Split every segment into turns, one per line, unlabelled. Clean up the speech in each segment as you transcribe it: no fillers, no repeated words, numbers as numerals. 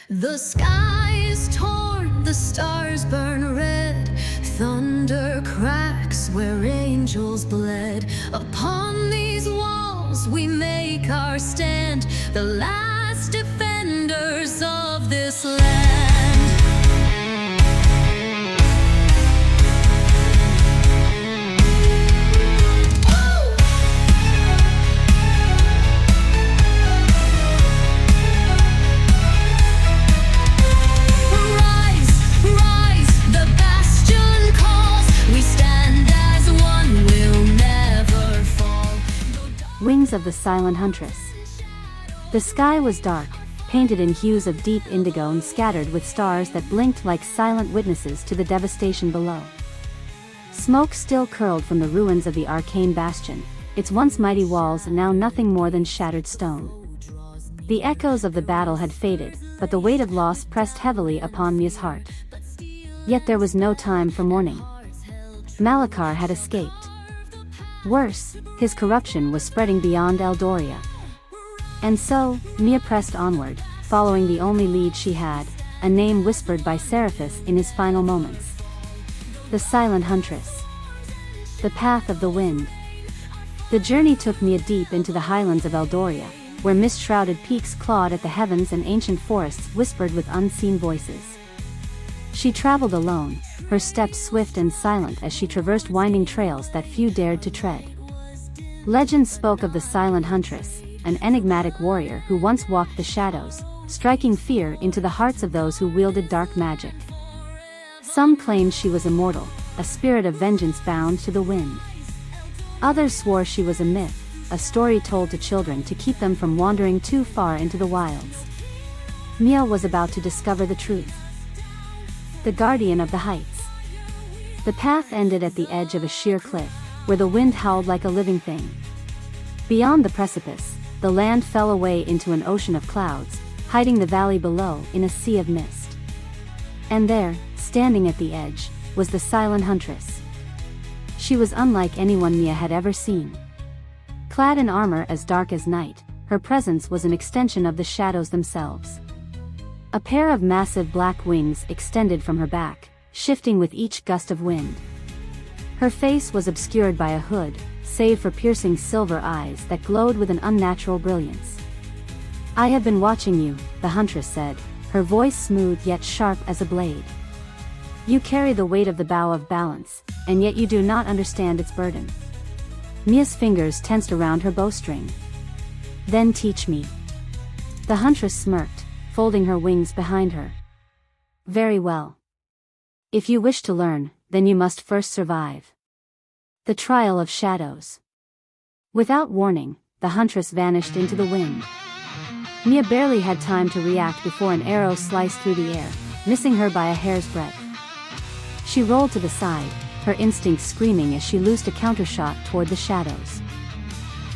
The sky is torn, the stars burn red. Thunder cracks where angels bled. Upon these walls we make our stand, the last defenders of this land.
Wings of the Silent Huntress. The sky was dark, painted in hues of deep indigo and scattered with stars that blinked like silent witnesses to the devastation below. Smoke still curled from the ruins of the arcane bastion, its once mighty walls now nothing more than shattered stone. The echoes of the battle had faded, but the weight of loss pressed heavily upon Maiya's heart. Yet there was no time for mourning. Malachar had escaped. Worse, his corruption was spreading beyond Eldoria. And so, Maiya pressed onward, following the only lead she had, a name whispered by Seraphis in his final moments. The Silent Huntress. The Path of the Wind. The journey took Maiya deep into the highlands of Eldoria, where mist-shrouded peaks clawed at the heavens and ancient forests whispered with unseen voices. She traveled alone, her steps swift and silent as she traversed winding trails that few dared to tread. Legend spoke of the Silent Huntress, an enigmatic warrior who once walked the shadows, striking fear into the hearts of those who wielded dark magic. Some claimed she was immortal, a spirit of vengeance bound to the wind. Others swore she was a myth, a story told to children to keep them from wandering too far into the wilds. Maiya was about to discover the truth. The Guardian of the Heights. The path ended at the edge of a sheer cliff, where the wind howled like a living thing. Beyond the precipice, the land fell away into an ocean of clouds, hiding the valley below in a sea of mist. And there, standing at the edge, was the Silent Huntress. She was unlike anyone Maiya had ever seen. Clad in armor as dark as night, her presence was an extension of the shadows themselves. A pair of massive black wings extended from her back, shifting with each gust of wind. Her face was obscured by a hood, save for piercing silver eyes that glowed with an unnatural brilliance. "I have been watching you," the huntress said, her voice smooth yet sharp as a blade. "You carry the weight of the bow of balance, and yet you do not understand its burden." Maiya's fingers tensed around her bowstring. "Then teach me." The huntress smirked, folding her wings behind her. "Very well. If you wish to learn, then you must first survive." The Trial of Shadows. Without warning, the huntress vanished into the wind. Maiya barely had time to react before an arrow sliced through the air, missing her by a hair's breadth. She rolled to the side, her instincts screaming as she loosed a countershot toward the shadows.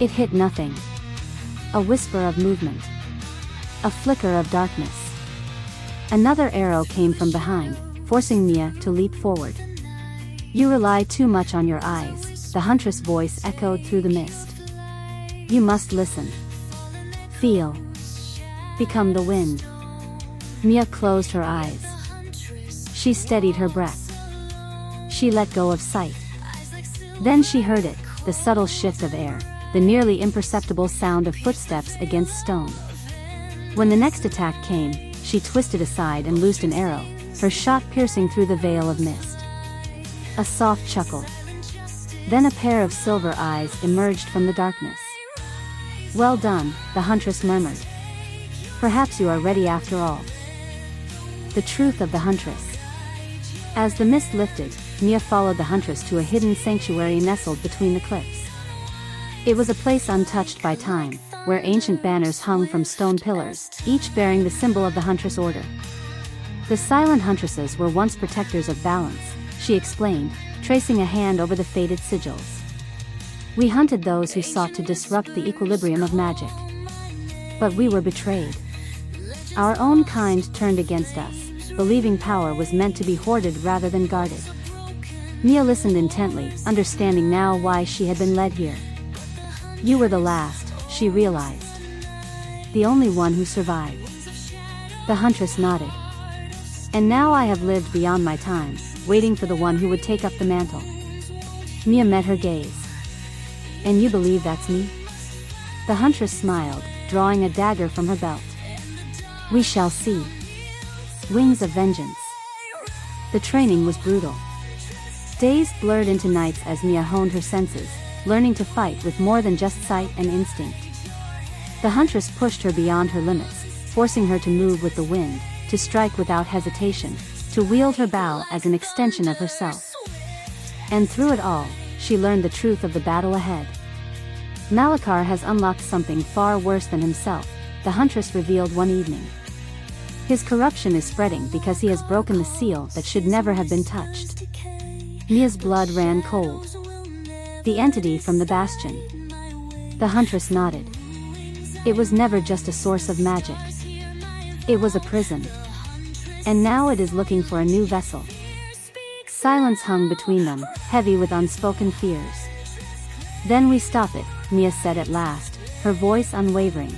It hit nothing. A whisper of movement. A flicker of darkness. Another arrow came from behind, forcing Maiya to leap forward. "You rely too much on your eyes," the huntress' voice echoed through the mist. "You must listen. Feel. Become the wind." Maiya closed her eyes. She steadied her breath. She let go of sight. Then she heard it, the subtle shift of air, the nearly imperceptible sound of footsteps against stone. When the next attack came, she twisted aside and loosed an arrow, her shot piercing through the veil of mist. A soft chuckle. Then a pair of silver eyes emerged from the darkness. "Well done," the huntress murmured. "Perhaps you are ready after all." The truth of the huntress. As the mist lifted, Maiya followed the huntress to a hidden sanctuary nestled between the cliffs. It was a place untouched by time, where ancient banners hung from stone pillars, each bearing the symbol of the huntress order. The Silent Huntresses were once protectors of balance, she explained, tracing a hand over the faded sigils. "We hunted those who sought to disrupt the equilibrium of magic. But we were betrayed. Our own kind turned against us, believing power was meant to be hoarded rather than guarded." Maiya listened intently, understanding now why she had been led here. "You were the last," she realized. "The only one who survived. The huntress nodded. And now I have lived beyond my time, waiting for the one who would take up the mantle. Maiya met her gaze. And you believe that's me? The huntress smiled, drawing a dagger from her belt. We shall see. Wings of vengeance. The training was brutal. Days blurred into nights as Maiya honed her senses, learning to fight with more than just sight and instinct. The huntress pushed her beyond her limits, forcing her to move with the wind, to strike without hesitation, to wield her bow as an extension of herself. And through it all, she learned the truth of the battle ahead. Malakar has unlocked something far worse than himself, the huntress revealed one evening. His corruption is spreading because he has broken the seal that should never have been touched. Maia's blood ran cold. The entity from the bastion. The huntress nodded. It was never just a source of magic. It was a prison. And now it is looking for a new vessel. Silence hung between them, heavy with unspoken fears. Then we stop it, Maiya said at last, her voice unwavering.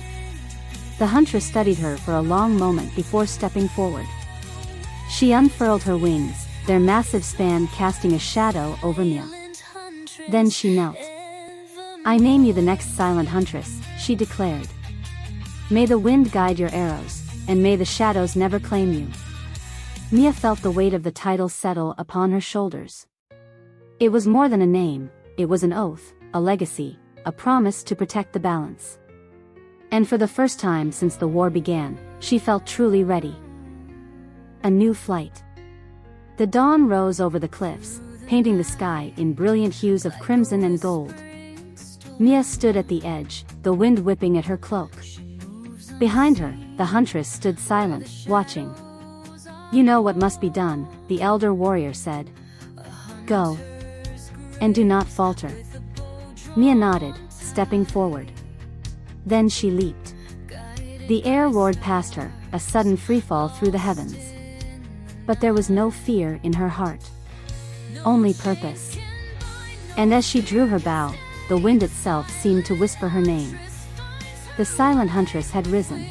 The huntress studied her for a long moment before stepping forward. She unfurled her wings, their massive span casting a shadow over Maiya. Then she knelt. I name you the next Silent Huntress, she declared. May the wind guide your arrows, and may the shadows never claim you. Maiya felt the weight of the title settle upon her shoulders. It was more than a name, it was an oath, a legacy, a promise to protect the balance. And for the first time since the war began, she felt truly ready. A new flight. The dawn rose over the cliffs, painting the sky in brilliant hues of crimson and gold. Maiya stood at the edge, the wind whipping at her cloak. Behind her, the huntress stood silent, watching. You know what must be done, the elder warrior said. Go. And do not falter. Maiya nodded, stepping forward. Then she leaped. The air roared past her, a sudden freefall through the heavens. But there was no fear in her heart. Only purpose. And as she drew her bow, the wind itself seemed to whisper her name. The Silent Huntress had risen.